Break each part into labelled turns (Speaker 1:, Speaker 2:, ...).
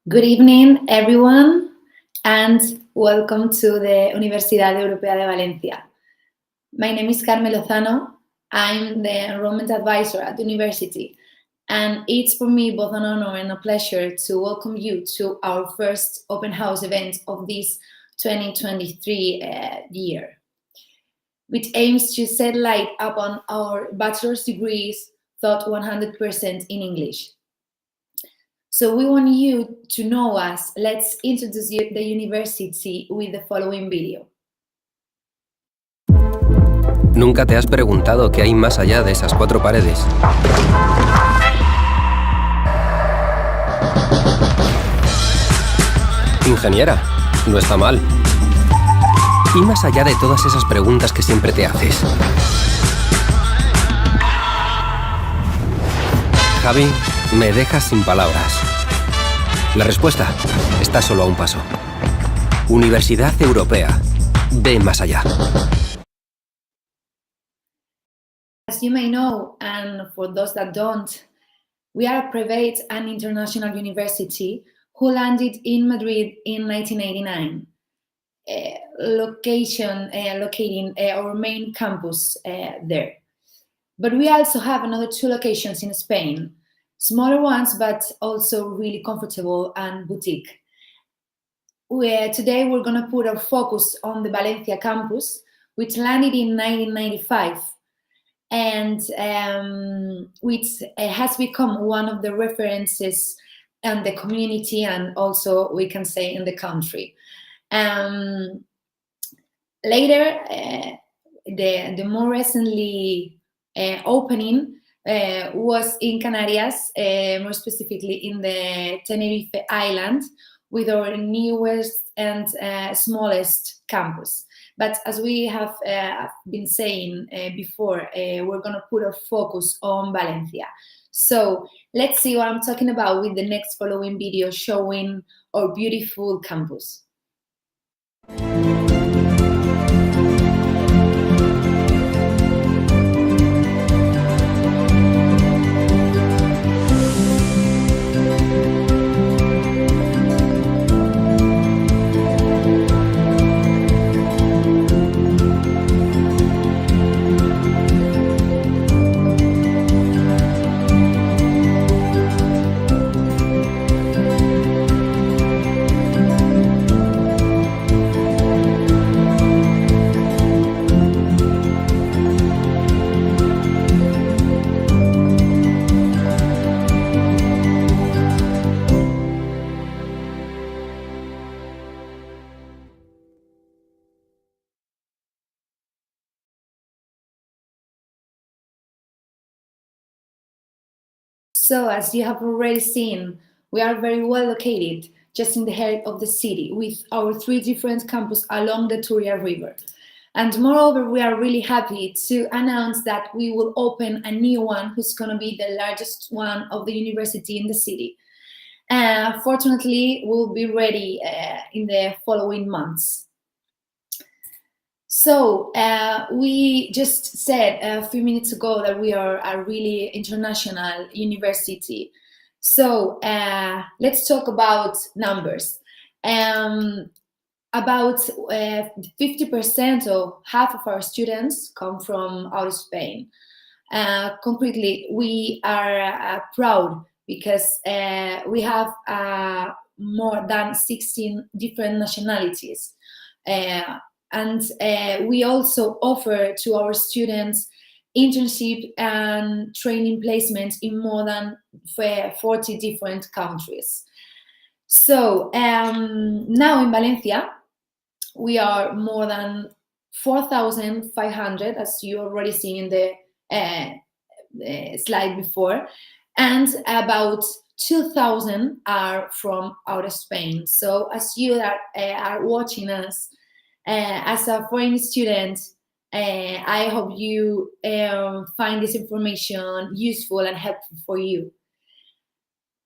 Speaker 1: Good evening, everyone, and welcome to the Universidad Europea de Valencia. My name is Carmen Lozano. I'm the enrollment advisor at the university, and it's for me both an honor and a pleasure to welcome you to our first open house event of this 2023 year, which aims to shed light upon our bachelor's degrees taught 100% in English. So we want you to know us. Let's introduce the university with the following video.
Speaker 2: ¿Nunca te has preguntado qué hay más allá de esas cuatro paredes? Ingeniera, no está mal. Y más allá de todas esas preguntas que siempre te haces. Javi, me dejas sin palabras. La respuesta está solo a un paso. Universidad Europea. Ve más allá.
Speaker 1: As you may know, and for those that don't, we are a private and international university who landed in Madrid in 1989, locating our main campus there. But we also have another two locations in Spain, smaller ones, but also really comfortable and boutique. Today we're going to put our focus on the Valencia campus, which landed in 1995 and which has become one of the references in the community and also, we can say, in the country. Later, the more recently opening was in Canarias, more specifically in the Tenerife Island, with our newest and smallest campus. But as we have been saying before, we're going to put our focus on Valencia. So let's see what I'm talking about with the next following video showing our beautiful campus. So, as you have already seen, we are very well located just in the heart of the city with our three different campuses along the Turia River. And moreover, we are really happy to announce that we will open a new one who's going to be the largest one of the university in the city. Fortunately, we'll be ready in the following months. So we just said a few minutes ago that we are a really international university. So let's talk about numbers. About 50% or half of our students come from out of Spain. Concretely, we are proud because we have more than 16 different nationalities. And we also offer to our students internship and training placements in more than 40 different countries. So now in Valencia, we are more than 4,500, as you already seen in the slide before, and about 2,000 are from out of Spain. So as you are watching us, as a foreign student, I hope you find this information useful and helpful for you.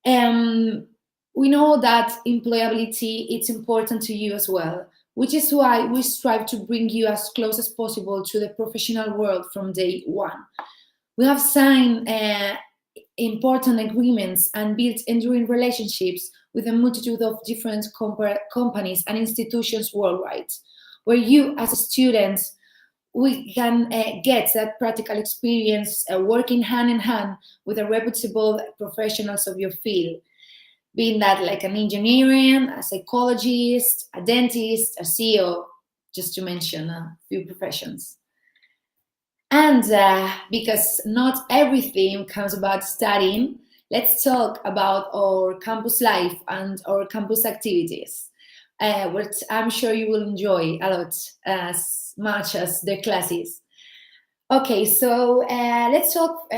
Speaker 1: We know that employability is important to you as well, which is why we strive to bring you as close as possible to the professional world from day one. We have signed important agreements and build enduring relationships with a multitude of different companies and institutions worldwide, where you as a student, we can get that practical experience working hand in hand with the reputable professionals of your field, being that like an engineering, a psychologist, a dentist, a CEO, just to mention a few professions. And because not everything comes about studying, let's talk about our campus life and our campus activities, which I'm sure you will enjoy a lot, as much as the classes. Okay, so let's talk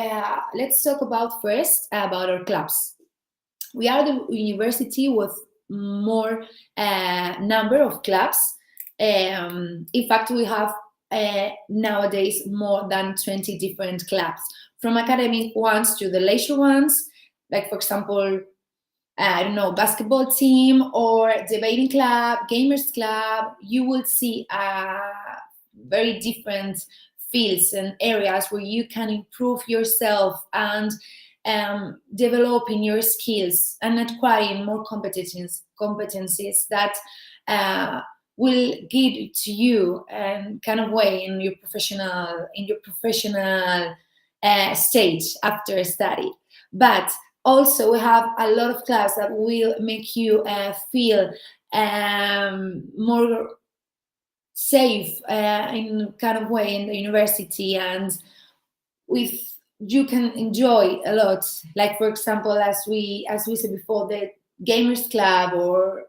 Speaker 1: about first about our clubs. We are the university with more number of clubs. In fact, we have nowadays more than 20 different clubs, from academic ones to the leisure ones, like for example, I don't know, basketball team or debating club, gamers club. You will see very different fields and areas where you can improve yourself and developing your skills and acquiring more competencies that will give to you kind of way in your professional stage after study. But also we have a lot of clubs that will make you feel more safe in kind of way in the university, and with you can enjoy a lot, like for example, as we said before, the gamers club, or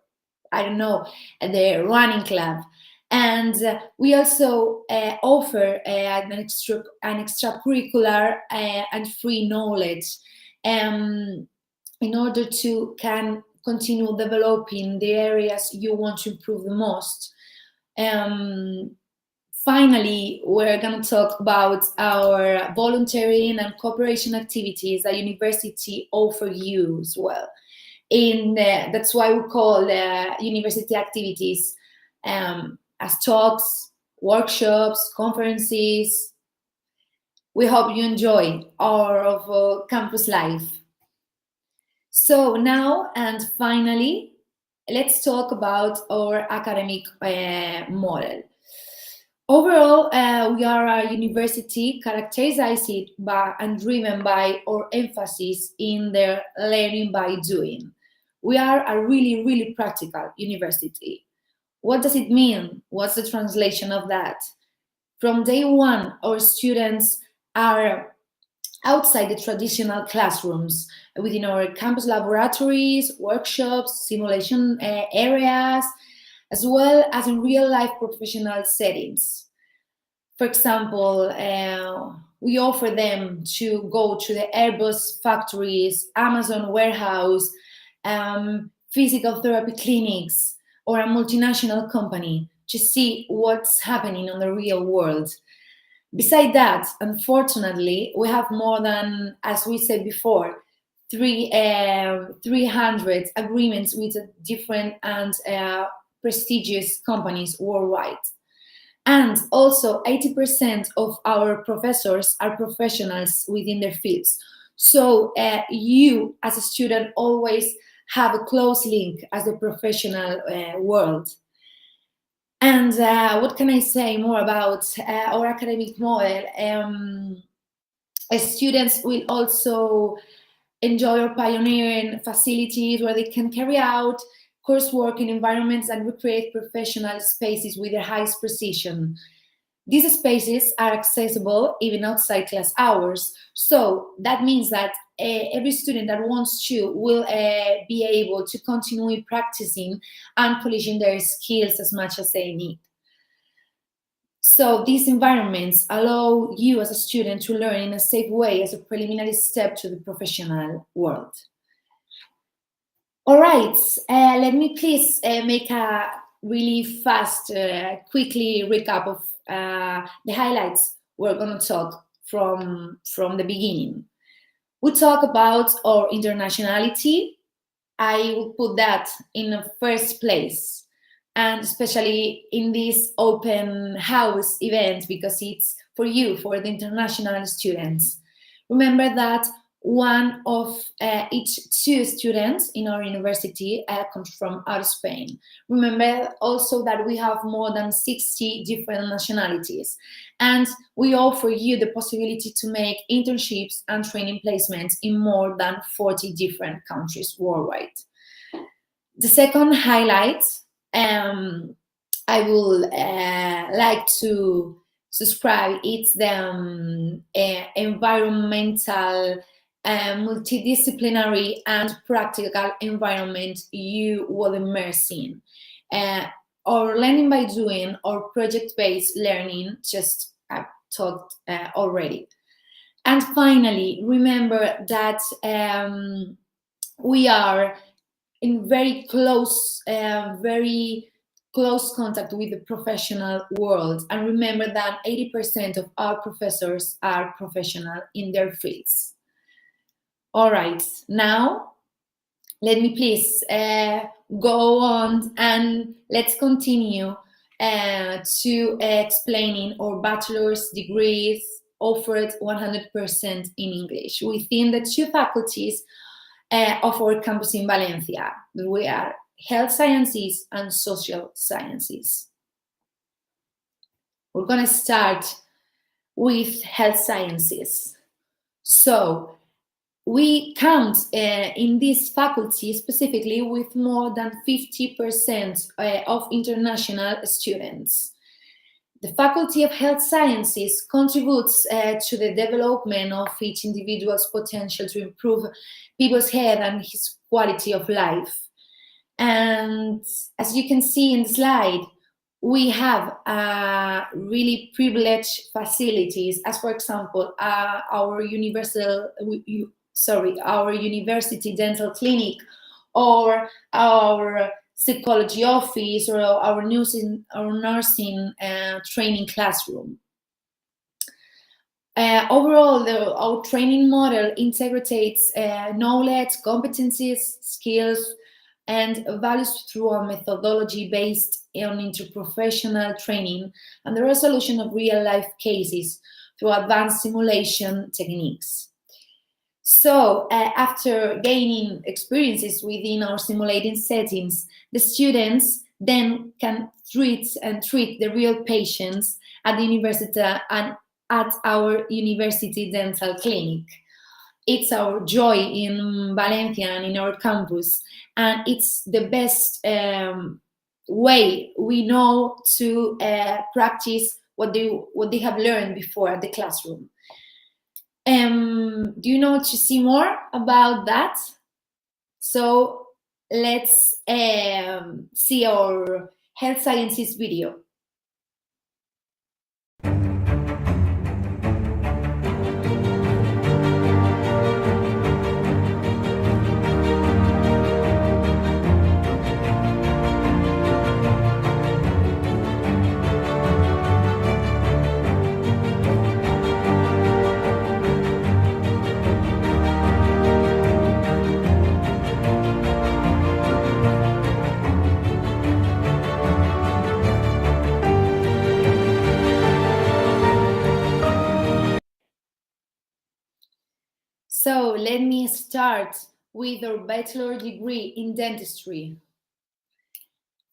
Speaker 1: I don't know, the running club. And we also offer an extracurricular and free knowledge in order to can continue developing the areas you want to improve the most. Finally, we're going to talk about our volunteering and cooperation activities that university offer you as well. That's why we call university activities as talks, workshops, conferences. We hope you enjoy our campus life. So now and finally, let's talk about our academic model. Overall, we are a university characterized by and driven by our emphasis in their learning by doing. We are a really, really practical university. What does it mean? What's the translation of that? From day one, our students are outside the traditional classrooms, within our campus laboratories, workshops, simulation areas, as well as in real-life professional settings. For example, we offer them to go to the Airbus factories, Amazon warehouse, physical therapy clinics, or a multinational company to see what's happening on the real world. Besides that, unfortunately, we have more than, as we said before, 300 agreements with different and prestigious companies worldwide. And also 80% of our professors are professionals within their fields. So you as a student always have a close link as a professional world. And what can I say more about our academic model? Students will also enjoy our pioneering facilities where they can carry out coursework in environments and recreate professional spaces with the highest precision. These spaces are accessible even outside class hours. So that means that every student that wants to will be able to continue practicing and polishing their skills as much as they need. So these environments allow you as a student to learn in a safe way as a preliminary step to the professional world. All right, let me please make a really fast, quickly recap of the highlights we're going to talk from the beginning. We talk about our internationality. I will put that in the first place, and especially in this open house event, because it's for you, for the international students. Remember that one of each two students in our university comes from out of Spain. Remember also that we have more than 60 different nationalities, and we offer you the possibility to make internships and training placements in more than 40 different countries worldwide. The second highlight I would like to subscribe is the environmental, multidisciplinary and practical environment you will immerse in. Or learning by doing or project-based learning, just I've talked already. And finally, remember that we are in very close contact with the professional world. And remember that 80% of our professors are professional in their fields. All right, now let me please go on and let's continue to explaining our bachelor's degrees offered 100% in English within the two faculties of our campus in Valencia. We are health sciences and social sciences. We're going to start with health sciences. So we count in this faculty specifically with more than 50% of international students. The Faculty of Health Sciences contributes to the development of each individual's potential to improve people's health and his quality of life. And as you can see in the slide, we have really privileged facilities, as for example, our university dental clinic, or our psychology office, or our nursing training classroom. Overall, our training model integrates knowledge, competencies, skills, and values through a methodology based on interprofessional training and the resolution of real-life cases through advanced simulation techniques. So, after gaining experiences within our simulating settings, the students then can treat the real patients at the university and at our university dental clinic. It's our joy in Valencia and in our campus, and it's the best way we know to practice what they have learned before at the classroom. Do you know to see more about that? So let's see our health sciences video. So let me start with our bachelor degree in dentistry.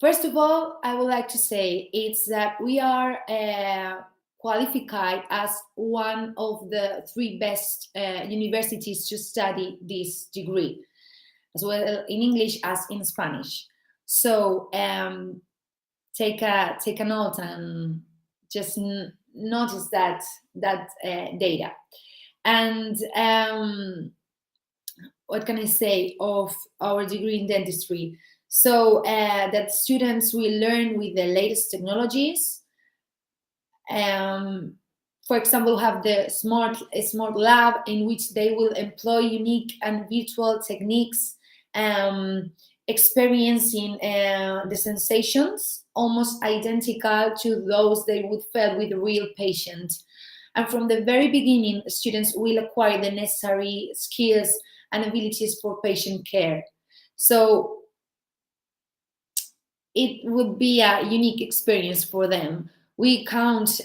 Speaker 1: First of all, I would like to say it's that we are qualified as one of the 3 best universities to study this degree, as well in English as in Spanish. So take a note and just notice that data. And what can I say of our degree in dentistry? So that students will learn with the latest technologies. For example, have the smart lab in which they will employ unique and virtual techniques, experiencing the sensations almost identical to those they would feel with a real patient. And from the very beginning, students will acquire the necessary skills and abilities for patient care. So it would be a unique experience for them we count,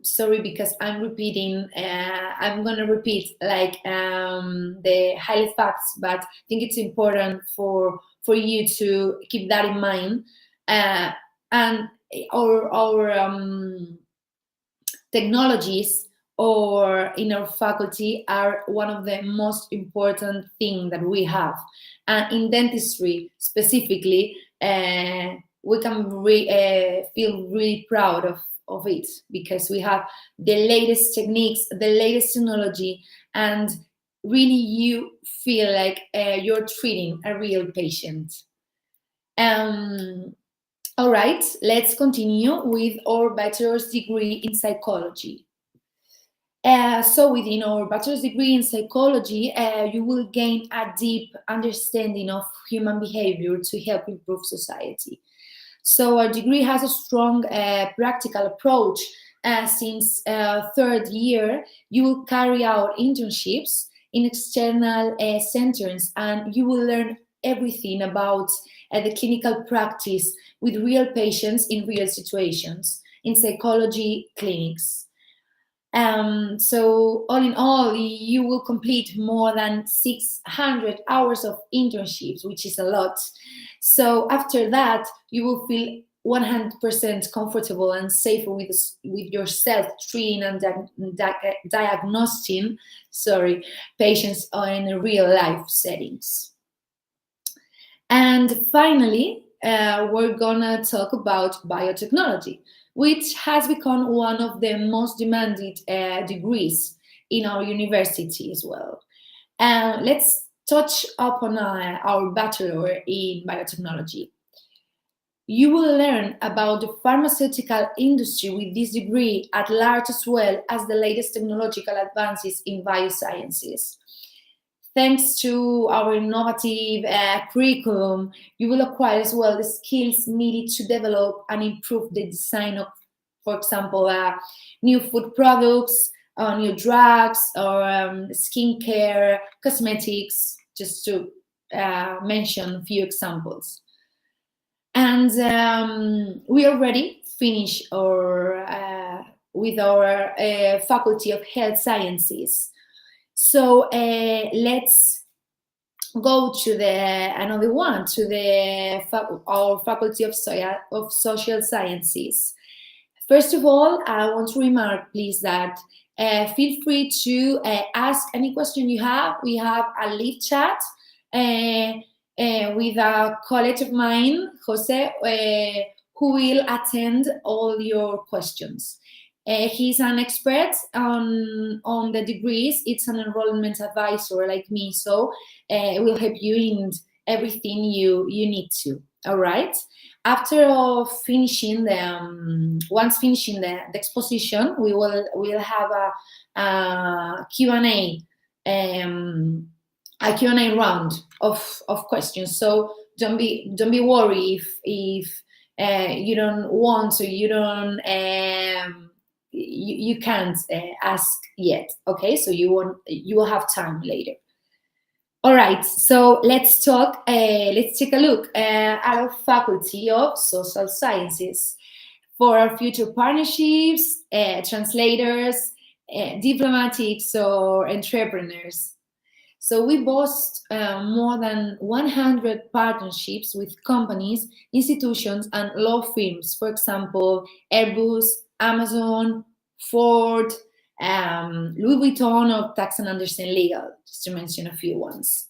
Speaker 1: sorry, because I'm repeating, I'm going to repeat like the highlight facts, but I think it's important for you to keep that in mind. And our technologies or in our faculty are one of the most important thing that we have. And in dentistry specifically, we can feel really proud of it, because we have the latest techniques, the latest technology, and really you feel like you're treating a real patient. All right, let's continue with our bachelor's degree in psychology. So within our bachelor's degree in psychology, you will gain a deep understanding of human behavior to help improve society. So our degree has a strong practical approach. Since third year, you will carry out internships in external centers, and you will learn everything about the clinical practice with real patients in real situations in psychology clinics. So all in all, you will complete more than 600 hours of internships, which is a lot. So after that, you will feel 100% comfortable and safer with yourself treating and diagnosing, patients in real life settings. And finally, we're gonna talk about biotechnology, which has become one of the most demanded degrees in our university as well. Let's touch upon our bachelor in biotechnology. You will learn about the pharmaceutical industry with this degree at large, as well as the latest technological advances in biosciences. Thanks to our innovative curriculum, you will acquire as well the skills needed to develop and improve the design of, for example, new food products, new drugs, or skincare, cosmetics, just to mention a few examples. And we already finished with our Faculty of Health Sciences. So let's go to another one, to our Faculty of Social Sciences. First of all, I want to remark, please, that feel free to ask any question you have. We have a live chat with a colleague of mine, Jose, who will attend all your questions. He's an expert on the degrees. It's an enrollment advisor like me, so it will help you in everything you need to. All right. After finishing once finishing the exposition, we'll have a Q&A round of questions. So don't be worried if you don't want, or you don't. You can't ask yet, okay? So you will have time later. All right, so let's talk. Let's take a look at our Faculty of Social Sciences for our future partnerships, translators, diplomatics, or entrepreneurs. So we boast more than 100 partnerships with companies, institutions, and law firms. For example, Airbus, Amazon, Ford, Louis Vuitton, or Tax and Anderson Legal, just to mention a few ones.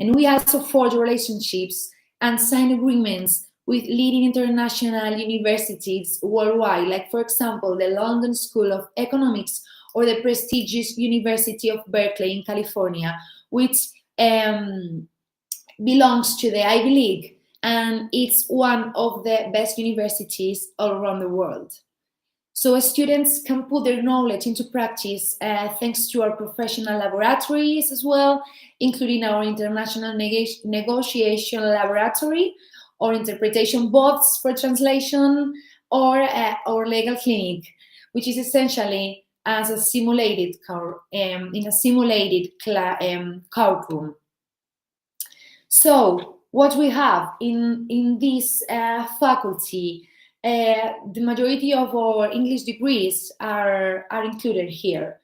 Speaker 1: And we also forge relationships and sign agreements with leading international universities worldwide, like, for example, the London School of Economics or the prestigious University of Berkeley in California, which belongs to the Ivy League, and it's one of the best universities all around the world. So students can put their knowledge into practice thanks to our professional laboratories as well, including our international negotiation laboratory, or interpretation bots for translation, or our legal clinic, which is essentially as a simulated in a simulated courtroom. So what we have in this faculty, the majority of our English degrees are included here.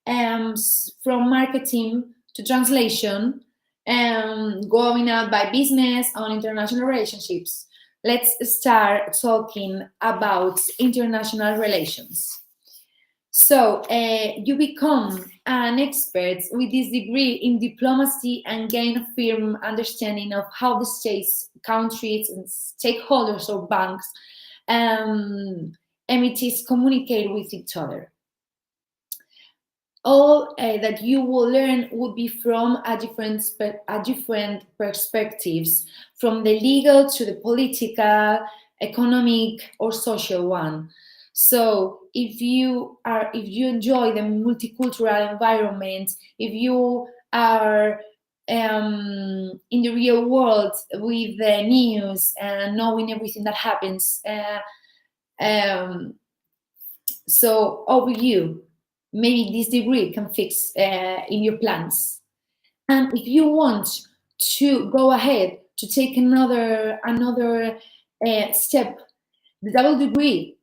Speaker 1: From marketing to translation, going out by business on international relationships. Let's start talking about international relations. So you become an expert with this degree in diplomacy and gain a firm understanding of how the states, countries, and stakeholders or banks entities communicate with each other. All that you will learn would be from a different perspectives, from the legal to the political, economic, or social one. So if you enjoy the multicultural environment, if you are in the real world with the news and knowing everything that happens, so over you, maybe this degree can fix in your plans. And if you want to go ahead to take another step, the double degree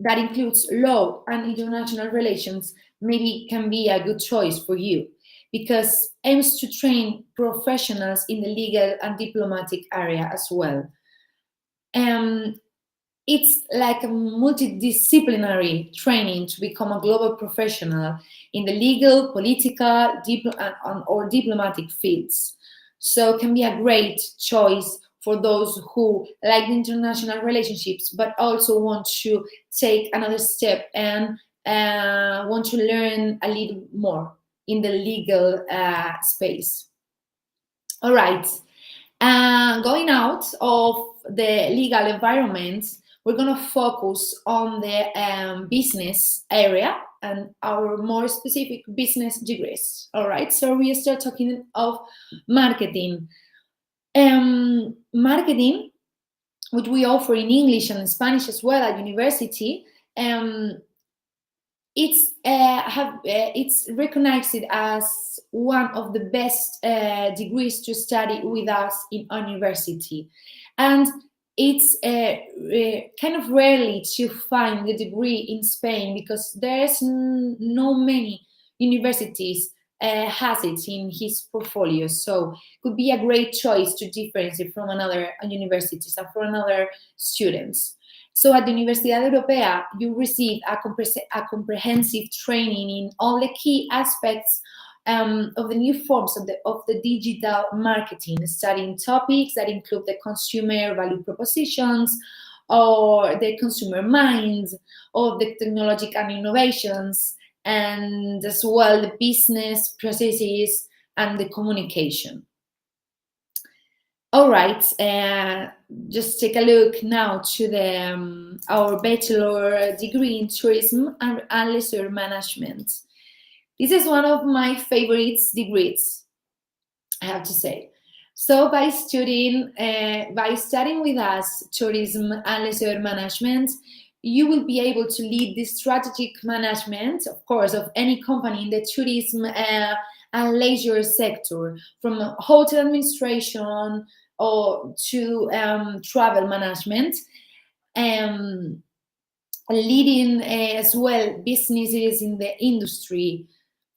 Speaker 1: that includes law and international relations maybe can be a good choice for you, because aims to train professionals in the legal and diplomatic area as well. It's like a multidisciplinary training to become a global professional in the legal, political, or diplomatic fields. So it can be a great choice for those who like international relationships, but also want to take another step and want to learn a little more in the legal space. All right. Going out of the legal environment, we're going to focus on the business area and our more specific business degrees. All right, so we start talking of marketing. Marketing, which we offer in English and in Spanish as well at university, it's recognized as one of the best degrees to study with us in university, and it's kind of rarely to find the degree in Spain, because there's no many universities has it in his portfolio. So it could be a great choice to differentiate from another universities and for another students. So at the Universidad Europea, you receive a comprehensive training in all the key aspects of the new forms of the digital marketing, studying topics that include the consumer value propositions, or the consumer minds, or the technological and innovations, and as well the business processes and the communication. All right, just take a look now to the our bachelor degree in tourism and leisure management. This is one of my favorite degrees, I have to say. So by studying with us tourism and leisure management, you will be able to lead the strategic management, of course, of any company in the tourism and leisure sector, from hotel administration or to travel management, leading as well businesses in the industry.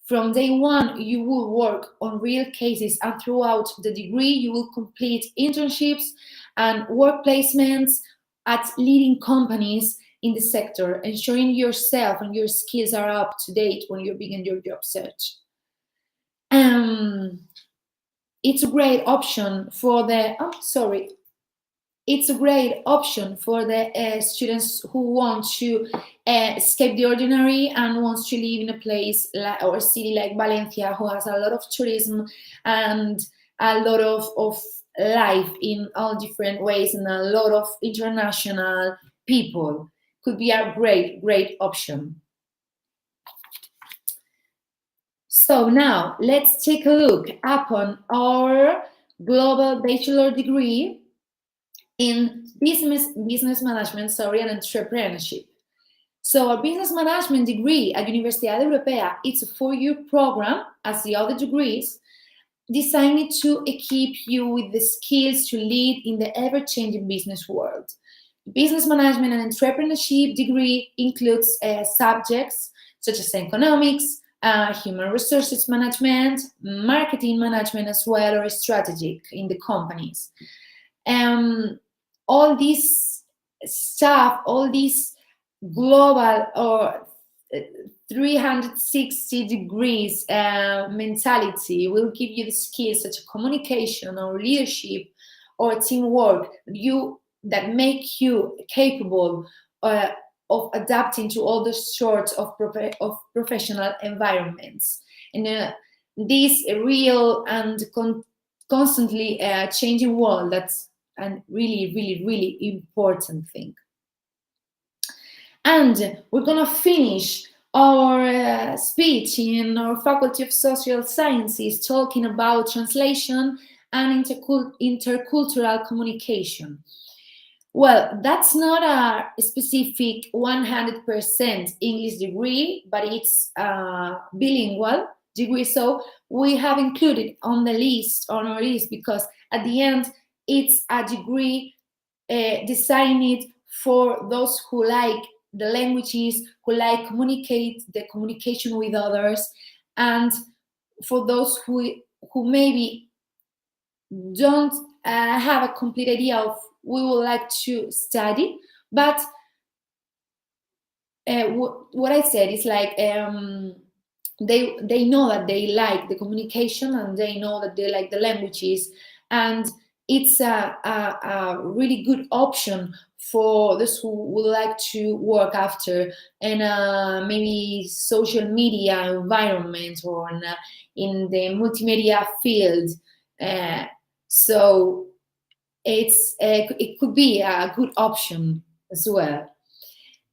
Speaker 1: From day one, you will work on real cases, and throughout the degree, you will complete internships and work placements at leading companies in the sector, ensuring yourself and your skills are up to date when you begin your job search. It's a great option for the students who want to escape the ordinary and wants to live in a place or a city like Valencia, who has a lot of tourism and a lot of life in all different ways and a lot of international people. Could be a great option. So now let's take a look upon our global bachelor degree in business management, and entrepreneurship. So our business management degree at Universidad Europea, it's a 4-year program, as the other degrees, designed to equip you with the skills to lead in the ever-changing business world. Business management and entrepreneurship degree includes subjects such as economics, human resources management, marketing management as well, or strategic in the companies. All this stuff, all this global or 360 degrees mentality will give you the skills such as communication or leadership or teamwork that make you capable of adapting to all the sorts of professional environments. And this real and constantly changing world, that's a really, really, really important thing. And we're gonna finish our speech in our Faculty of Social Sciences talking about translation and intercultural communication. Well, that's not a specific 100% English degree, but it's a bilingual degree. So we have included on our list, because at the end, it's a degree designed for those who like the languages, who like the communication with others, and for those who maybe don't have a complete idea of we would like to study, but what I said is like they know that they like the communication and they know that they like the languages, and it's a really good option for those who would like to work after in a maybe social media environment or in the multimedia field. So it could be a good option as well.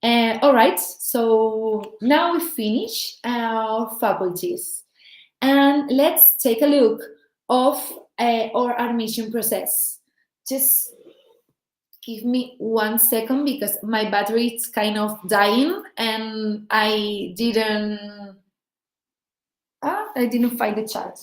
Speaker 1: All right, so now we finish our faculties, and let's take a look of our admission process. Just give me 1 second because my battery is kind of dying, and I didn't find the chat.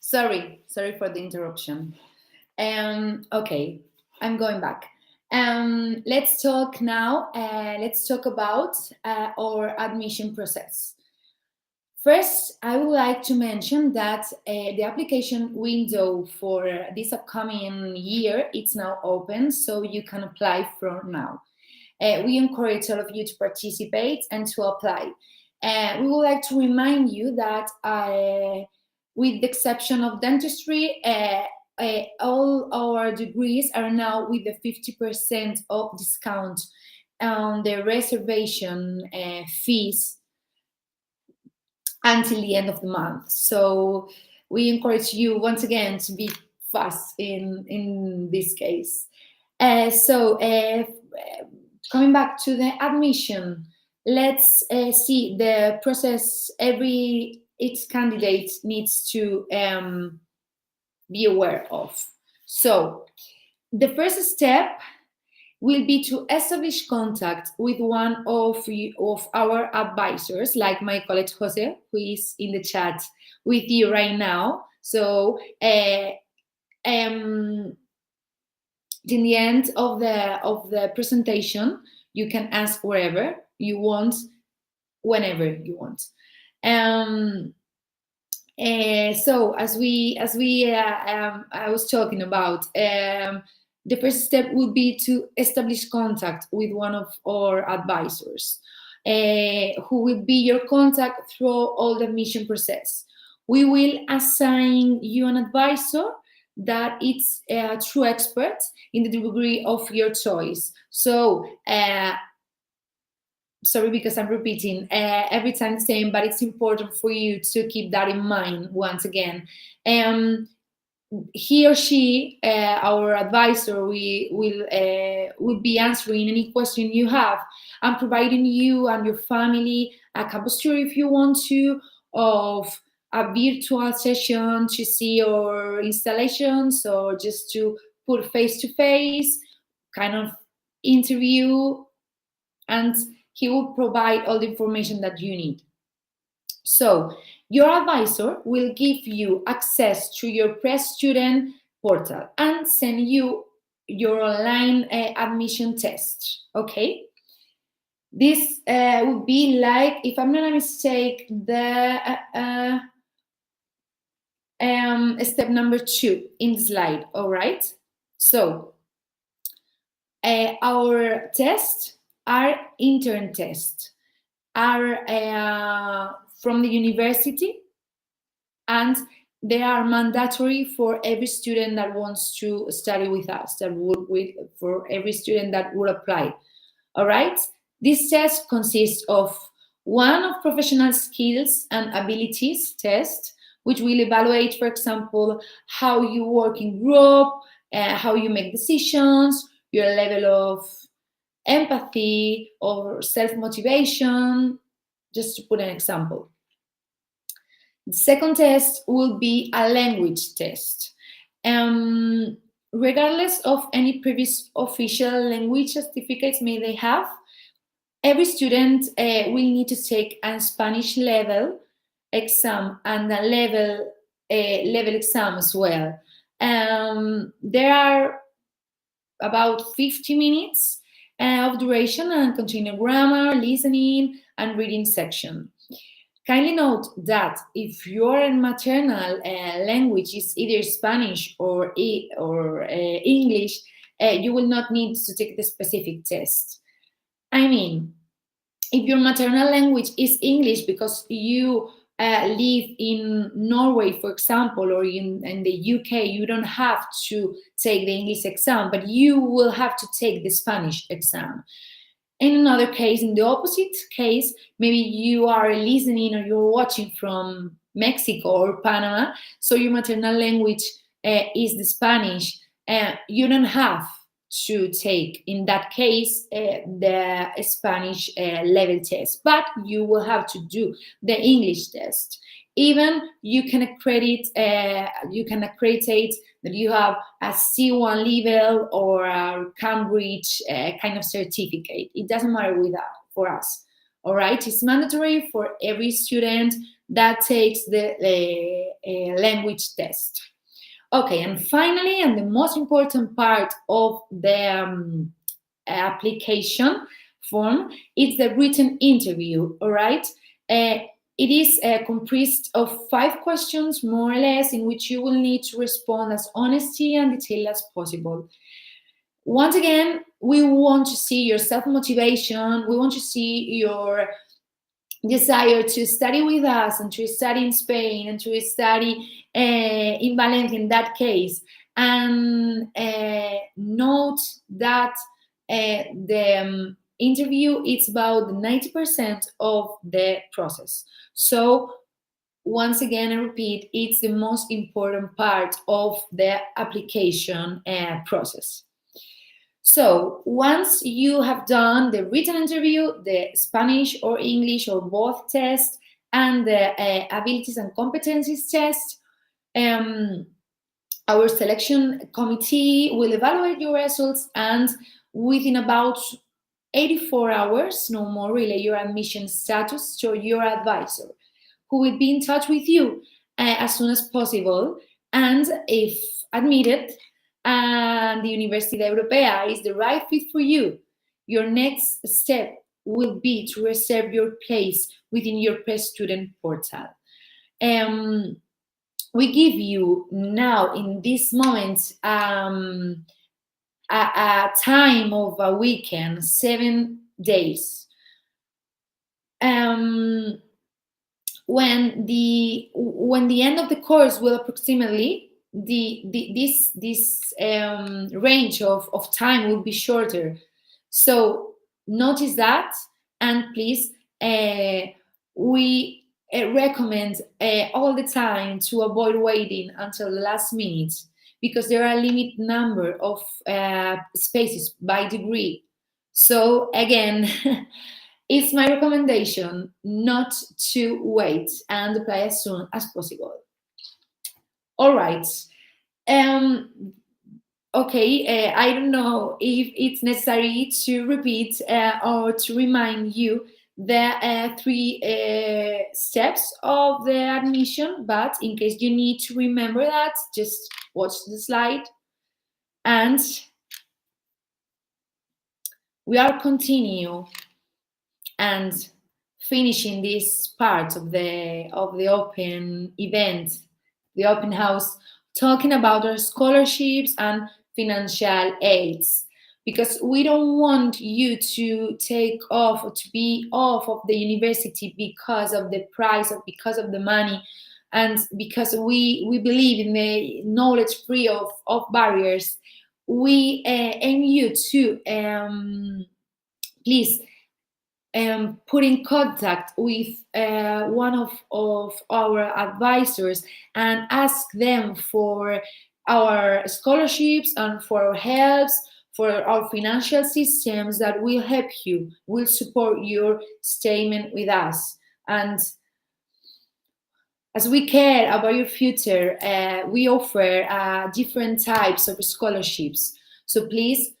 Speaker 1: Sorry for the interruption. Okay, I'm going back. Let's talk now. Let's talk about our admission process. First, I would like to mention that the application window for this upcoming year, it's now open, so you can apply from now. We encourage all of you to participate and to apply. We would like to remind you that with the exception of dentistry, all our degrees are now with the 50% of discount on the reservation fees until the end of the month. So we encourage you once again to be fast in this case. Coming back to the admission, let's see the process each candidate needs to be aware of. So the first step will be to establish contact with one of our advisors, like my colleague Jose, who is in the chat with you right now. So in the end of the presentation, you can ask wherever you want, whenever you want. So as I was talking about, the first step would be to establish contact with one of our advisors, who will be your contact through all the admission process. We will assign you an advisor that it's a true expert in the degree of your choice. So, sorry because I'm repeating every time the same, but it's important for you to keep that in mind once again. He or she, our advisor, will be answering any question you have and providing you and your family a campus tour if you want to, of a virtual session to see your installations, or just to put face to face kind of interview, and he will provide all the information that you need. So your advisor will give you access to your pre-student portal and send you your online admission test, okay? This would be like, if I'm not mistaken, the step number 2 in the slide, all right? So our tests are intern tests, are from the university, and they are mandatory for every student that wants to study with us, for every student that would apply. All right? This test consists of one of professional skills and abilities test, which will evaluate, for example, how you work in group, how you make decisions, your level of empathy or self-motivation, just to put an example. The second test will be a language test. Regardless of any previous official language certificates may they have, every student will need to take a Spanish level exam and a level exam as well. There are about 50 minutes of duration and contain grammar, listening, and reading section. Kindly note that if your maternal language is either Spanish or English, you will not need to take the specific test. I mean, if your maternal language is English because you live in Norway, for example, or in the UK, you don't have to take the English exam, but you will have to take the Spanish exam. In another case, in the opposite case, maybe you are listening or you're watching from Mexico or Panama, so your maternal language is the Spanish. You don't have to take, in that case, the Spanish level test, but you will have to do the English test. Even you can accredit that you have a C1 level or a Cambridge kind of certificate. It doesn't matter with that for us. All right, it's mandatory for every student that takes the language test. Okay, and finally, and the most important part of the application form, is the written interview. All right. It is comprised of 5 questions, more or less, in which you will need to respond as honestly and detailed as possible. Once again, we want to see your self-motivation. We want to see your desire to study with us and to study in Spain and to study in Valencia in that case. And note that the interview is about 90% of the process. So once again, I repeat, it's the most important part of the application process. So once you have done the written interview, the Spanish or English or both tests, and the abilities and competencies test, our selection committee will evaluate your results and within about 84 hours, no more, relay your admission status to your advisor, who will be in touch with you as soon as possible. And if admitted, and the Universidad Europea is the right fit for you, your next step will be to reserve your place within your pre-student portal. We give you now, in this moment, a time of a weekend, 7 days. When the end of the course will approximately this range of time will be shorter. So notice that, and please, we recommend all the time to avoid waiting until the last minute, because there are a limited number of spaces by degree. So again, it's my recommendation not to wait and apply as soon as possible. All right. Okay, I don't know if it's necessary to repeat or to remind you the three steps of the admission, but in case you need to remember that, just watch the slide. And we are continue and finishing this part of the open event, the open house, talking about our scholarships and financial aids, because we don't want you to take off or to be off of the university because of the price or because of the money, and because we believe in the knowledge free of barriers. We aim you to please put in contact with one of our advisors and ask them for our scholarships and for our helps, for our financial systems that will help you, will support your statement with us. And as we care about your future, we offer different types of scholarships. So please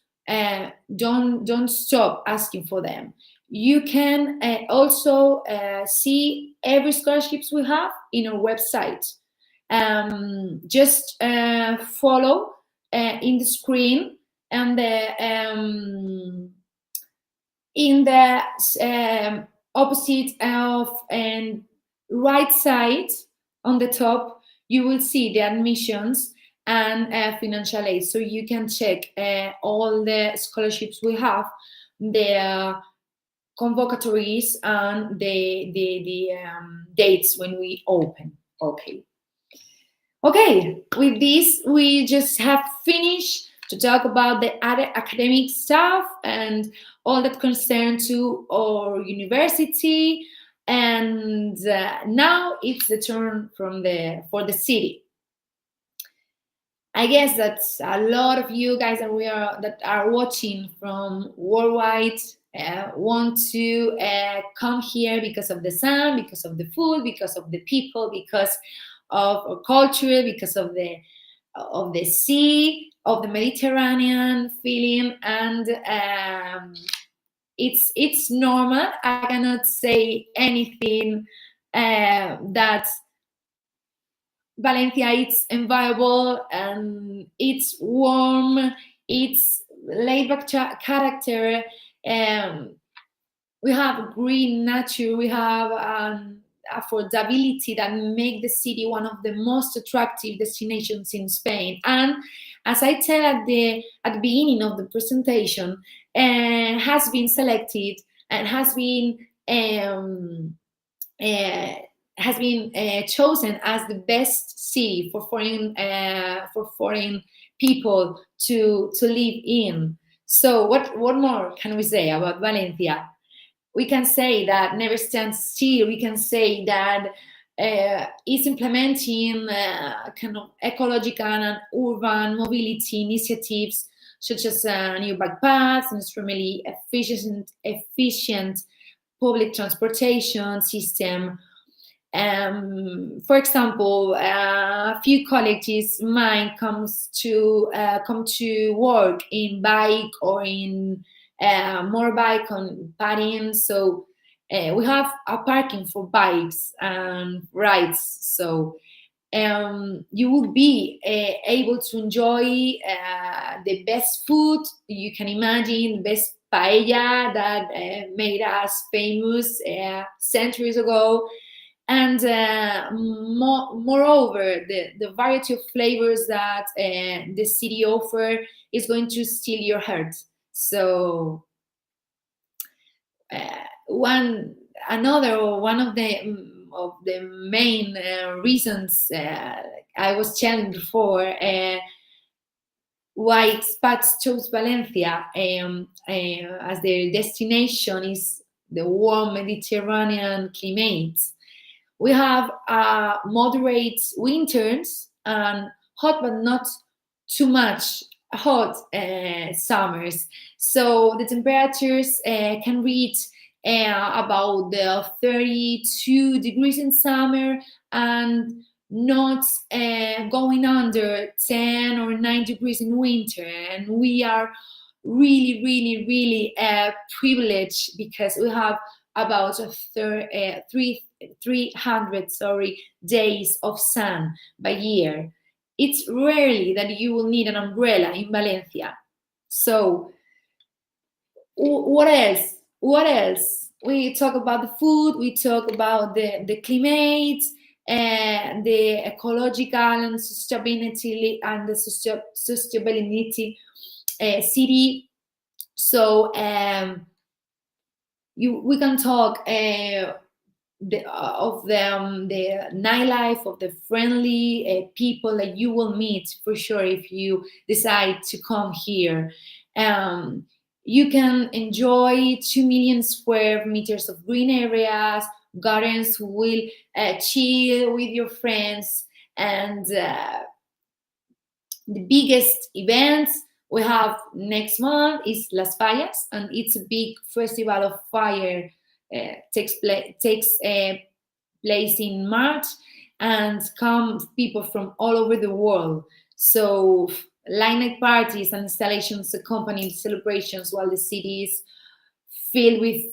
Speaker 1: don't stop asking for them. You can also see every scholarships we have in our website. Just follow in the screen, and in the opposite of and right side on the top, you will see the admissions and financial aid. So you can check all the scholarships we have, the convocatories, and the dates when we open. Okay, with this, we just have finished to talk about the other academic stuff and all that concern to our university. And now it's the turn for the city. I guess that a lot of you guys that are watching from worldwide want to come here because of the sun, because of the food, because of the people, because of our culture, because of the sea, of the Mediterranean feeling, and it's normal. I cannot say anything that Valencia it's enviable and it's warm, it's laid-back character. We have green nature, we have affordability that make the city one of the most attractive destinations in Spain. And as I tell at the beginning of the presentation, has been selected and has been chosen as the best city for foreign people to live in. So what more can we say about Valencia? We can say that never stands still. We can say that it's implementing kind of ecological and urban mobility initiatives, such as new bike paths and extremely efficient public transportation system. For example, a few colleges might come to work in bike or in motorbike on padding. So we have a parking for bikes and rides. So you will be able to enjoy the best food you can imagine, the best paella that made us famous centuries ago. And moreover, the variety of flavors that the city offer is going to steal your heart. So one of the the main reasons I was telling before why expats chose Valencia as their destination is the warm Mediterranean climate. We have moderate winters and hot but not too much hot summers. So the temperatures can reach about the 32 degrees in summer and not going under 10 or 9 degrees in winter. And we are really, really, really privileged because we have about 300 days of sun by year. It's rarely that you will need an umbrella in Valencia. So what else? What else? We talk about the food, we talk about the climate, the ecological and sustainability city. So we can talk of the nightlife, of the friendly people that you will meet for sure if you decide to come here. You can enjoy 2 million square meters of green areas, gardens who will chill with your friends, and the biggest events we have next month is Las Fallas, and it's a big festival of fire. Takes place in March, and come people from all over the world. So light night parties and installations accompany celebrations while the city is filled with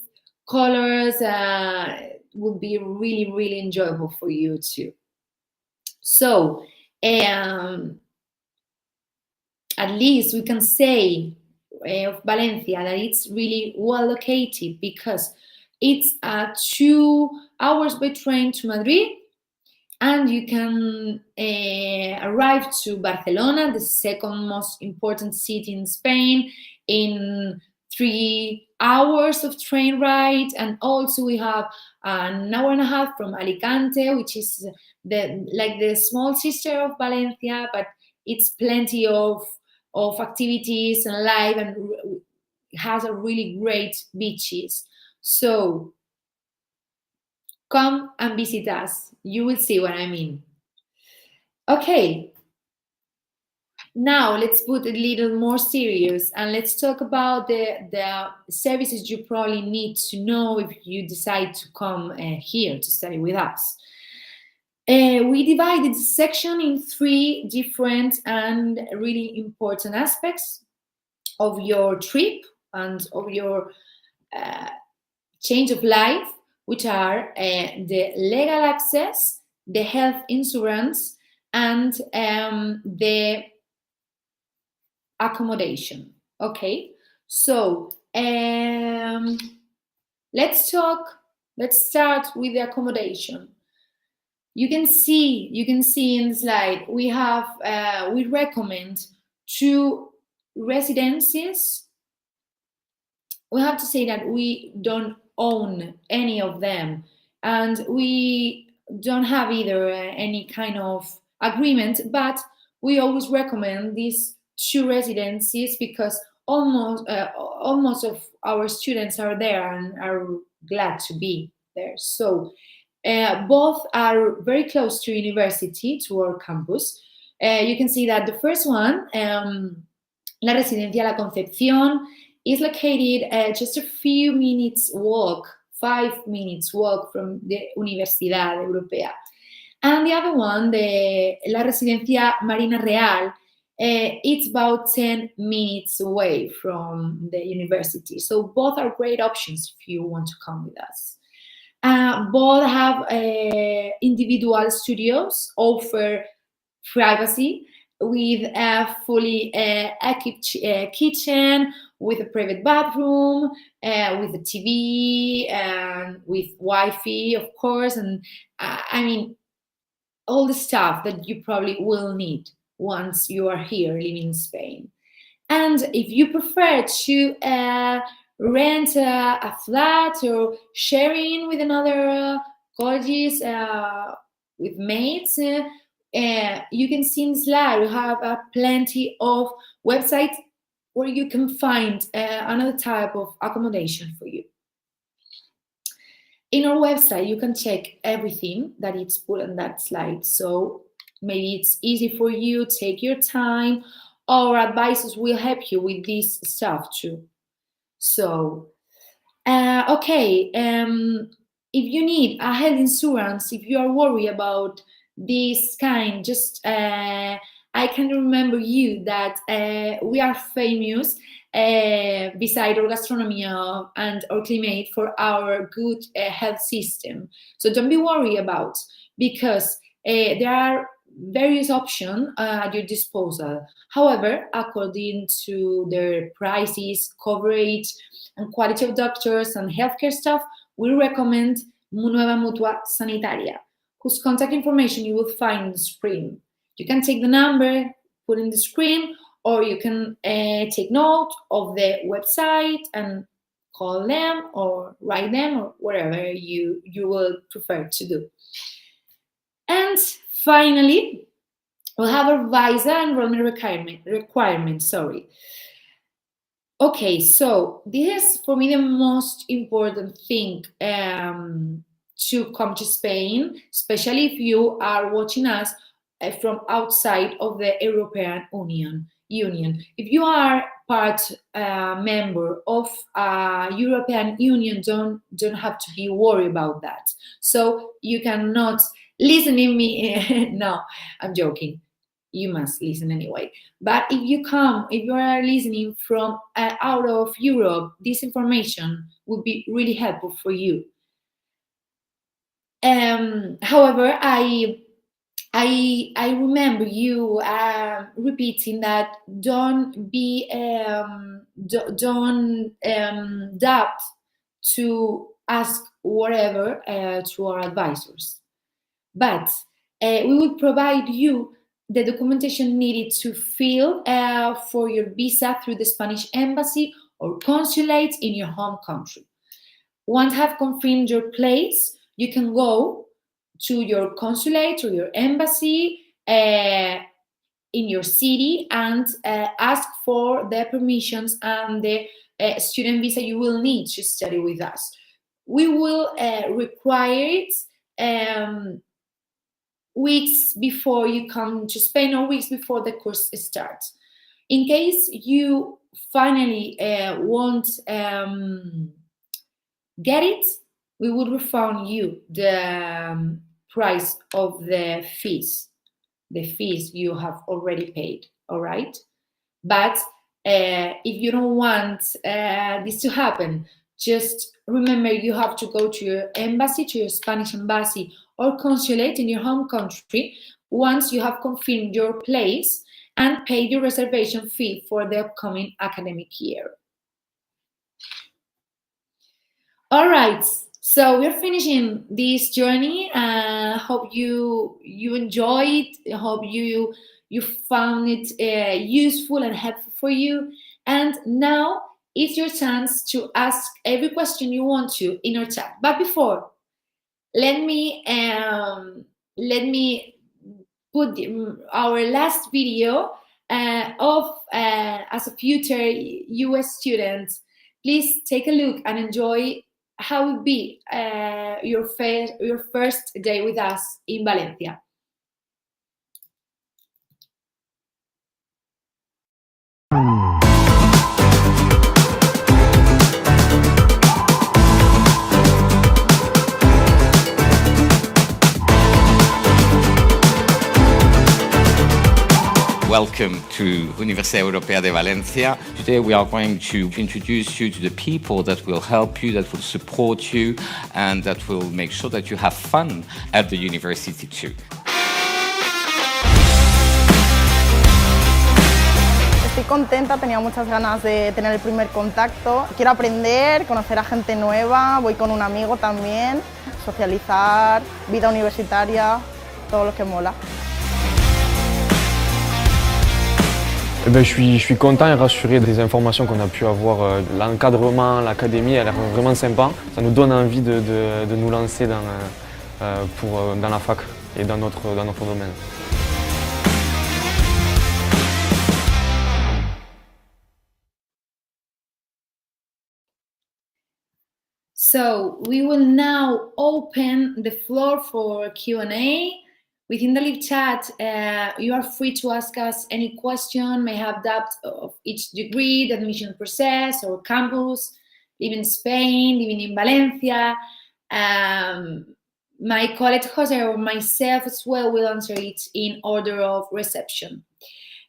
Speaker 1: colors. Will be really, really enjoyable for you too. So at least we can say of Valencia that it's really well located because it's 2 hours by train to Madrid, and you can arrive to Barcelona, the second most important city in Spain, in 3 hours of train ride. And also we have an hour and a half from Alicante, which is the small sister of Valencia, but it's plenty of activities and life, and has a really great beaches. So come and visit us. You will see what I mean. Okay. Now let's put a little more serious and let's talk about the services you probably need to know if you decide to come here to study with us. We divided the section in 3 different and really important aspects of your trip and of your change of life, which are the legal access, the health insurance, and the accommodation. Okay, so let's start with the accommodation. You can see in the slide we have we recommend 2 residences. We have to say that we don't own any of them, and we don't have either any kind of agreement, but we always recommend these 2 residencies because almost of our students are there and are glad to be there. So both are very close to university, to our campus. You can see that the first one, La Residencia La Concepción, is located just a few minutes walk, 5 minutes walk from the Universidad Europea. And the other one, the La Residencia Marina Real, it's about 10 minutes away from the university. So both are great options if you want to come with us. Both have individual studios, offer privacy with a fully equipped kitchen, with a private bathroom, with a TV, and with Wi-Fi, of course, and I mean, all the stuff that you probably will need once you are here living in Spain. And if you prefer to rent a flat or sharing with another colleges with mates. You can see in the slide, we have plenty of websites where you can find another type of accommodation for you. In our website, you can check everything that is put on that slide. So maybe it's easy for you, take your time. Our advisors will help you with this stuff too. So, okay, if you need a health insurance, if you are worried about this kind, just I can remember you that we are famous beside our gastronomy and our climate for our good health system. So don't be worried about, because there are various options at your disposal. However, according to their prices, coverage, and quality of doctors and healthcare staff, we recommend Nueva Mutua Sanitaria, whose contact information you will find on the screen. You can take the number, put in the screen, or you can take note of the website and call them or write them or whatever you will prefer to do. And finally, we'll have our visa enrollment requirement. Okay, so this is for me the most important thing to come to Spain, especially if you are watching us from outside of the European Union. If you are member of European Union, don't have to be worried about that. So you cannot listen to me. No, I'm joking. You must listen anyway. But if you are listening from out of Europe, this information would be really helpful for you. However, I remember you repeating that don't doubt to ask whatever to our advisors. But we will provide you the documentation needed to fill for your visa through the Spanish embassy or consulate in your home country. Once have confirmed your place, you can go to your consulate or your embassy in your city and ask for the permissions and the student visa you will need to study with us. We will require it weeks before you come to Spain or weeks before the course starts. In case you finally won't get it, we will refund you the price of the fees you have already paid, all right? But if you don't want this to happen, just remember you have to go to your embassy, to your Spanish embassy or consulate in your home country once you have confirmed your place and paid your reservation fee for the upcoming academic year. All right, so we're finishing this journey. Hope you enjoyed it. I hope you found it useful and helpful for you. And now it's your chance to ask every question you want to in our chat. But before, let me put our last video of as a future US student. Please take a look and enjoy how it would be your first day with us in Valencia.
Speaker 3: Welcome to Universidad Europea de Valencia. Today we are going to introduce you to the people that will help you, that will support you, and that will make sure that you have fun at the university too.
Speaker 4: Estoy contenta, tenía muchas ganas de tener el primer contacto. Quiero aprender, conocer a gente nueva, voy con un amigo también, socializar, vida universitaria, todo lo que mola.
Speaker 5: Je suis content et rassuré des informations qu'on a pu avoir. L'encadrement, l'académie, elle a l'air vraiment sympa. Ça nous donne envie de nous lancer dans la fac et dans notre domaine.
Speaker 1: So we will now open the floor for Q&A. Within the live chat, you are free to ask us any question, may have doubt of each degree, the admission process or campus, living in Spain, living in Valencia. My colleague Jose or myself as well will answer it in order of reception.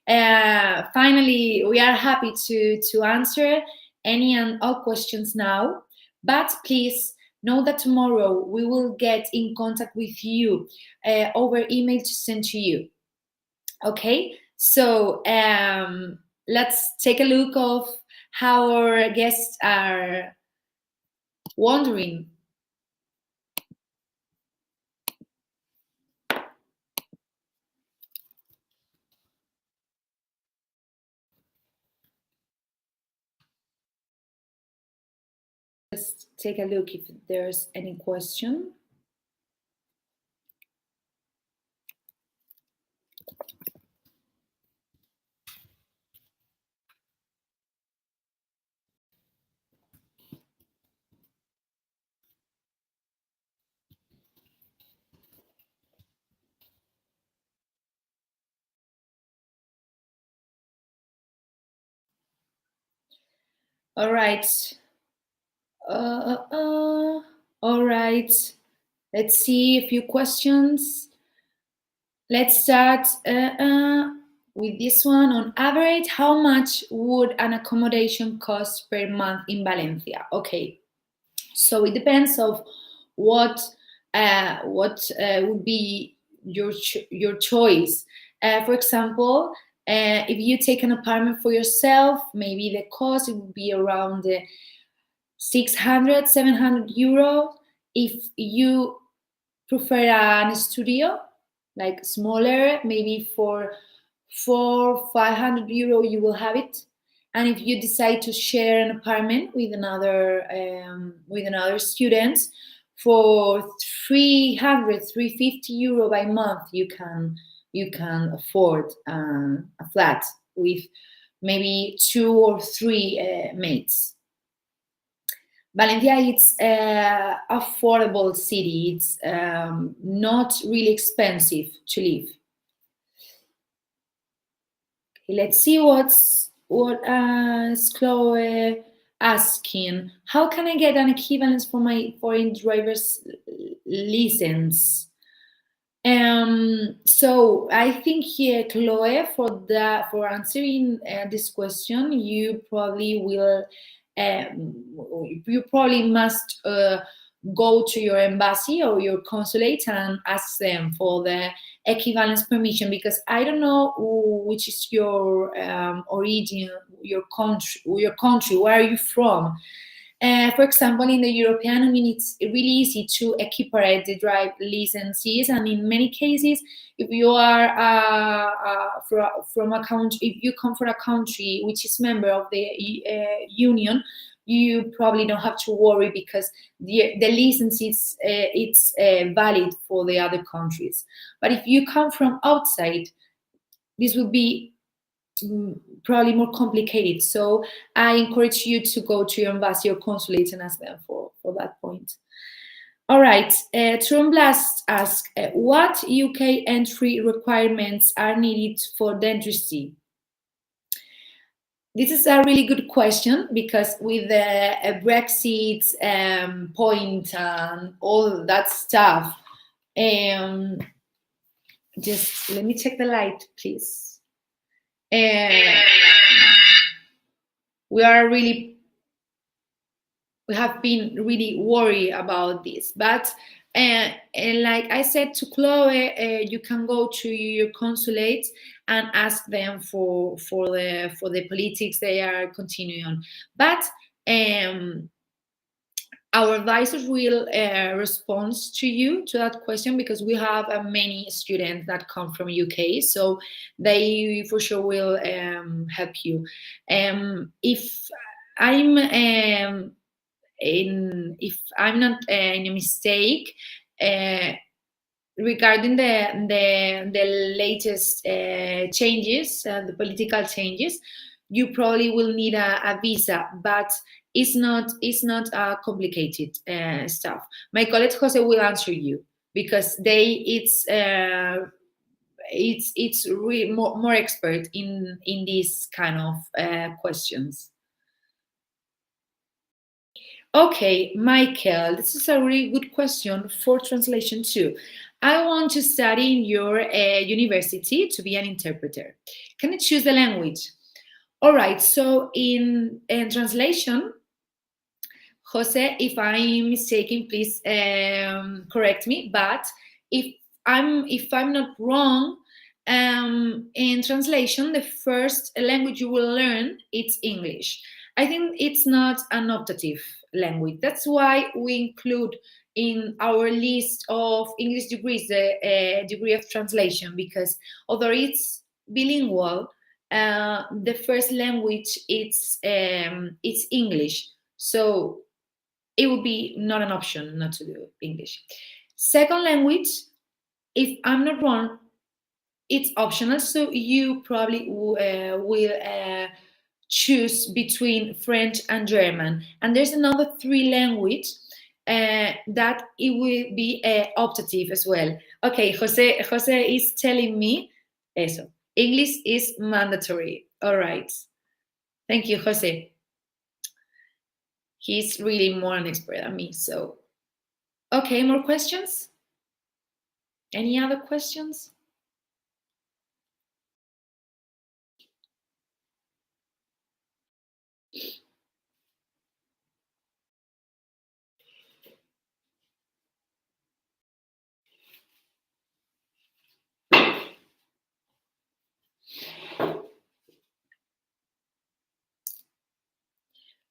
Speaker 1: Finally, we are happy to answer any and all questions now, but please know that tomorrow we will get in contact with you over email to send to you. Okay, so let's take a look of how our guests are wondering. Let's take a look if there's any question. All right. All right. Let's see a few questions. Let's start with this one. On average, how much would an accommodation cost per month in Valencia? Okay, so it depends of what would be your choice. For example, if you take an apartment for yourself, maybe the cost it would be around 600, 700 euros. If you prefer a studio, like smaller, maybe for 400-500 euro, you will have it. And if you decide to share an apartment with another student, for 300-350 euro by month, you can afford a flat with maybe 2 or 3 mates. Valencia is an affordable city. It's not really expensive to live. Okay, let's see what is Chloe asking. How can I get an equivalence for my foreign driver's license? So I think here, Chloe, for answering this question, you probably will. You probably must go to your embassy or your consulate and ask them for the equivalence permission, because I don't know which is your origin, your country, where are you from? For example, in the European Union, it's really easy to equiparate the drive licenses, and in many cases, if you are from a country, if you come from a country which is member of the Union, you probably don't have to worry, because the license is it's valid for the other countries. But if you come from outside, this would be probably more complicated. So I encourage you to go to your embassy or consulate and ask them for that point. All right, Trumblast asks, what UK entry requirements are needed for dentistry? This is a really good question, because with the Brexit point and all that stuff, just let me check the light, please. We have been really worried about this, but and like I said to Chloe, you can go to your consulate and ask them for the politics they are continuing on. But our advisors will respond to you to that question, because we have many students that come from UK, so they for sure will help you. If I'm not in a mistake, regarding the latest changes, the political changes, you probably will need a visa, but it's not complicated stuff. My colleague Jose will answer you because it's really more expert in these kind of questions. Okay, Michael, this is a really good question for translation too. I want to study in your university to be an interpreter. Can I choose the language? All right, so in translation, Jose, if I'm mistaken, please correct me. But if I'm not wrong, in translation, the first language you will learn is English. I think it's not an optative language. That's why we include in our list of English degrees the degree of translation, because although it's bilingual, the first language it's English. So it would be not an option not to do English. Second language, if I'm not wrong, it's optional. So you probably will choose between French and German. And there's another 3 language that it will be optative as well. Okay, Jose is telling me eso. English is mandatory. All right. Thank you, Jose. He's really more an expert than me. So, okay, more questions? Any other questions?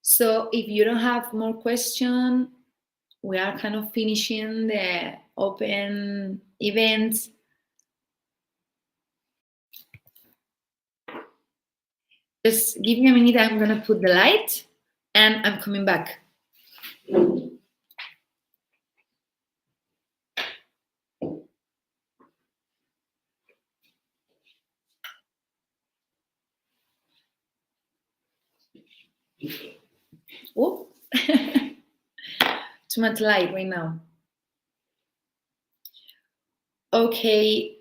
Speaker 1: So if you don't have more questions, we are kind of finishing the open events. Just give me a minute, I'm gonna put the light and I'm coming back. Oh, too much light right now. Okay.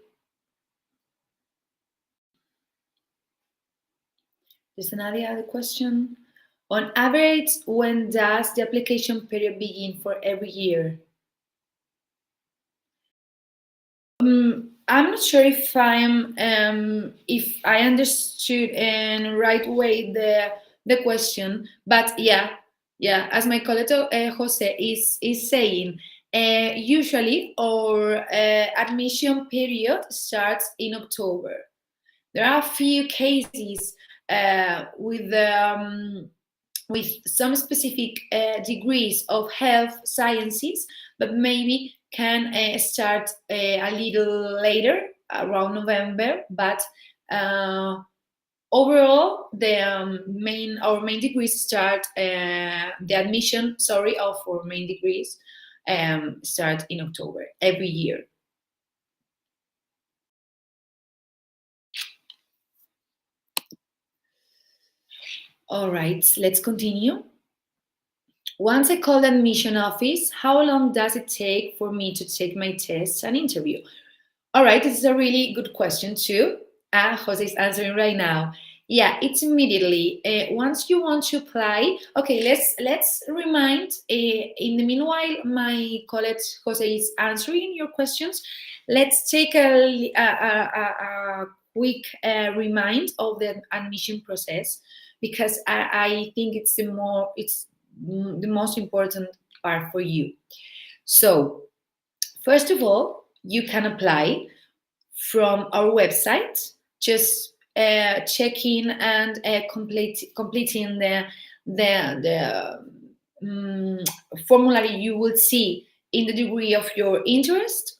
Speaker 1: There's another other question. On average, when does the application period begin for every year? I'm not sure if I understood in right way the question, but yeah, as my colleague Jose is saying, usually our admission period starts in October. There are a few cases with some specific degrees of health sciences, but maybe can start a little later, around November. But overall, our main degrees start the admission. Of our main degrees start in October every year. All right, let's continue. Once I call the admission office, how long does it take for me to take my test and interview? All right, this is a really good question too. Jose is answering right now. Yeah, it's immediately. Once you want to apply, okay, let's remind, in the meanwhile, my colleague Jose is answering your questions. Let's take a quick remind of the admission process, because I think it's the most important part for you. So, first of all, you can apply from our website, just checking and completing the formulary you will see in the degree of your interest.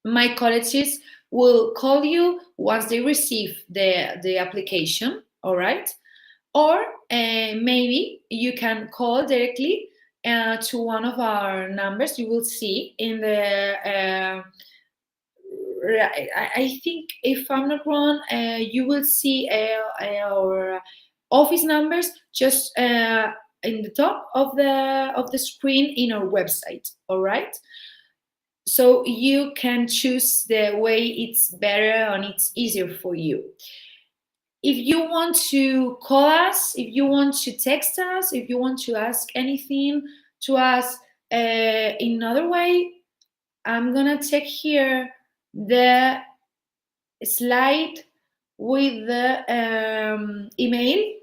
Speaker 1: My colleagues will call you once they receive the application, all right? Or maybe you can call directly to one of our numbers. You will see in the I think, if I'm not wrong, you will see our office numbers just in the top of the screen in our website. All right. So you can choose the way it's better and it's easier for you. If you want to call us, if you want to text us, if you want to ask anything to us in another way, I'm gonna take here the slide with the email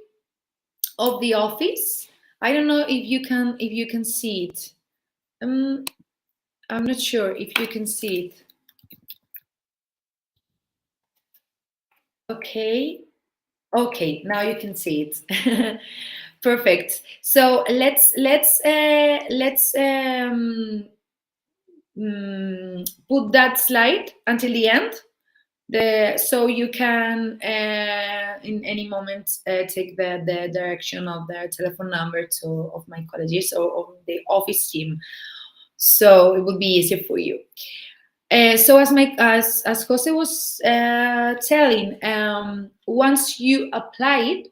Speaker 1: of the office. I don't know if you can see it. I'm not sure if you can see it. Okay, now you can see it. Perfect. So let's put that slide until the end. So you can in any moment take the direction of the telephone number of my colleagues or of the office team. So it will be easier for you. So as Jose was telling, once you applied,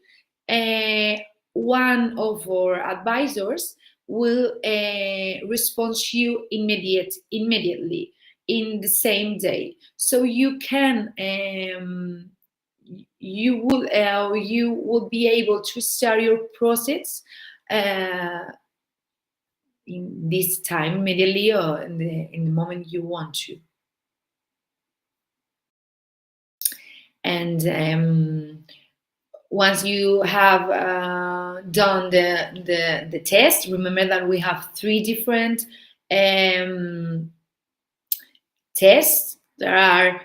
Speaker 1: one of our advisors will respond to you immediately in the same day. So you can you will be able to start your process in this time immediately, or in the moment you want to. And once you have done the test, remember that we have 3 different tests. There are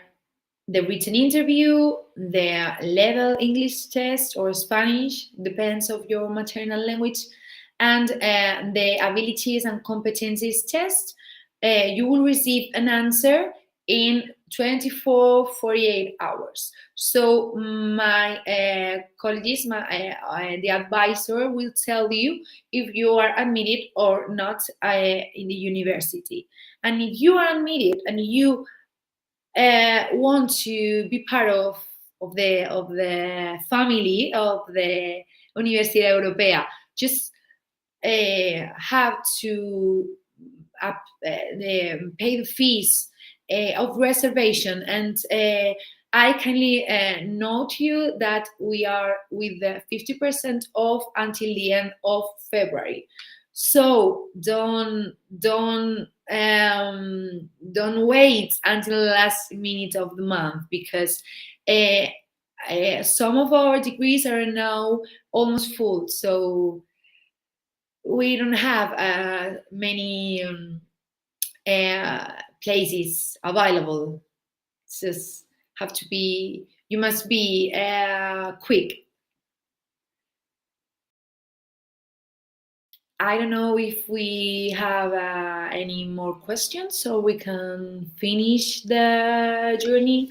Speaker 1: the written interview, the level English test or Spanish, depends of your maternal language, and the abilities and competencies test. You will receive an answer in 24-48 hours. So my colleagues, the advisor will tell you if you are admitted or not in the university. And if you are admitted and you want to be part of the family of the Universidad Europea, just have to pay the fees of reservation. And I kindly note you that we are with the 50% off until the end of February. So don't wait until the last minute of the month, because some of our degrees are now almost full. So we don't have many places available. Just you must be quick. I don't know if we have any more questions, so we can finish the journey.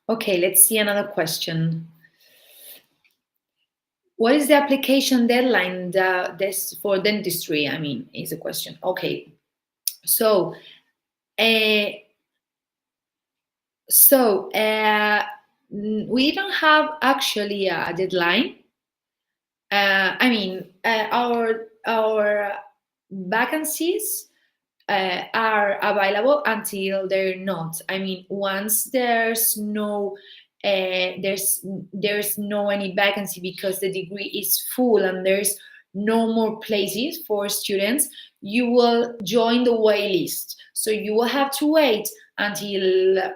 Speaker 1: Okay, let's see another question. What is the application deadline for dentistry? I mean, is a question. Okay, so we don't have actually a deadline. I mean, our vacancies are available until they're not. I mean, once there's no any vacancy because the degree is full and there's no more places for students, you will join the wait list. So you will have to wait until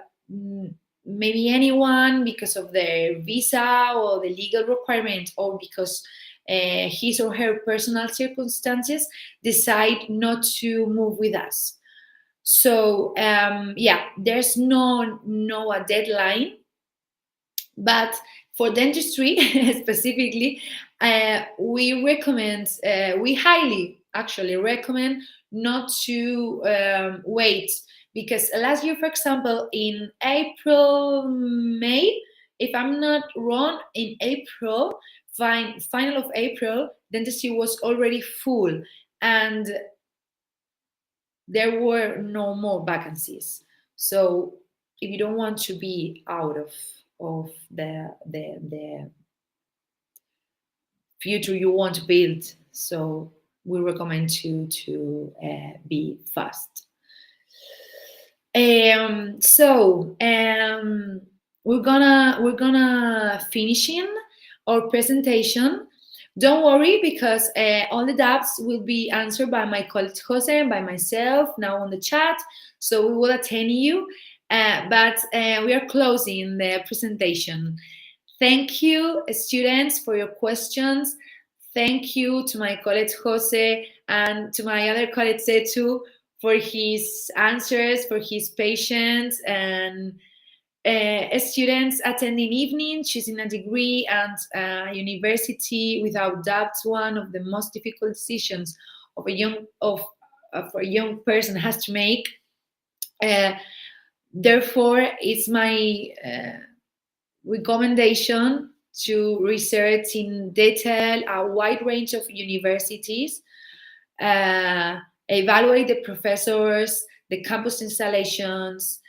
Speaker 1: maybe anyone, because of their visa or the legal requirement, or because his or her personal circumstances, decide not to move with us. So there's no a deadline, but for dentistry specifically, we highly actually recommend not to wait, because last year, for example, in April, May, if I'm not wrong, in April, final of April, dentistry was already full, and there were no more vacancies. So if you don't want to be out of the future you want to build, so we recommend to be fast. We're gonna finishing our presentation. Don't worry, because all the doubts will be answered by my colleague Jose and by myself now on the chat. So we will attend you, but we are closing the presentation. Thank you, students, for your questions. Thank you to my colleague Jose and to my other colleague Setu for his answers, for his patience, and students attending evening, choosing a degree and university, without doubt, one of the most difficult decisions for a young person has to make. Therefore, it's my recommendation to research in detail a wide range of universities, evaluate the professors, the campus installations,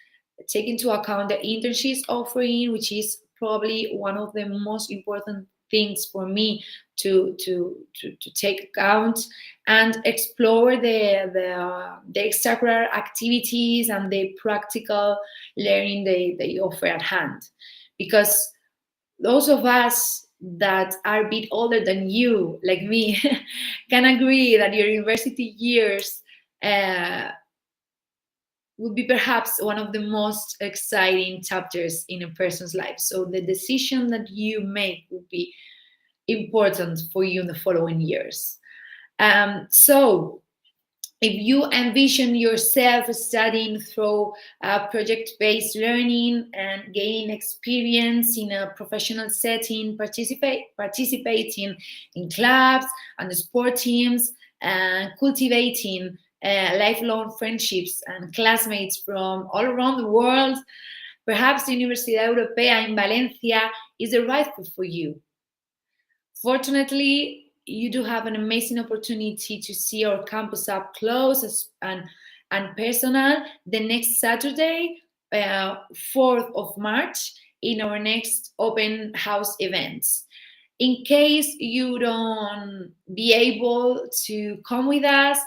Speaker 1: take into account the internships offering, which is probably one of the most important things for me to take account, and explore the extracurricular activities and the practical learning they offer at hand. Because those of us that are a bit older than you, like me, can agree that your university years would be perhaps one of the most exciting chapters in a person's life. So the decision that you make will be important for you in the following years. So if you envision yourself studying through project-based learning and gaining experience in a professional setting, participating in clubs and sport teams, and cultivating lifelong friendships and classmates from all around the world, perhaps the Universidad Europea in Valencia is the right fit for you. Fortunately, you do have an amazing opportunity to see our campus up close and personal the next Saturday, 4th of March, in our next open house events. In case you don't be able to come with us,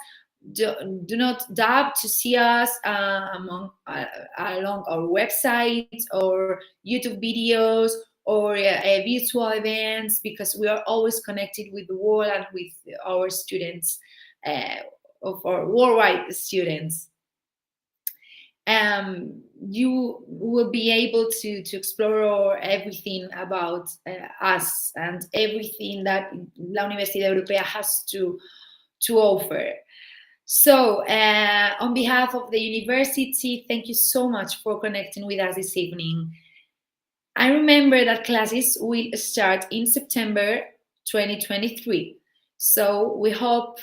Speaker 1: do not doubt to see us along our website or YouTube videos or virtual events, because we are always connected with the world and with our students, of our worldwide students. You will be able to explore everything about us and everything that La Universidad Europea has to offer. So, on behalf of the university, thank you so much for connecting with us this evening. I remember that classes will start in September 2023. So we hope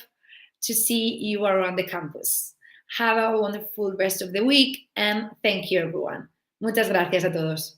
Speaker 1: to see you around the campus. Have a wonderful rest of the week, and thank you, everyone. Muchas gracias a todos.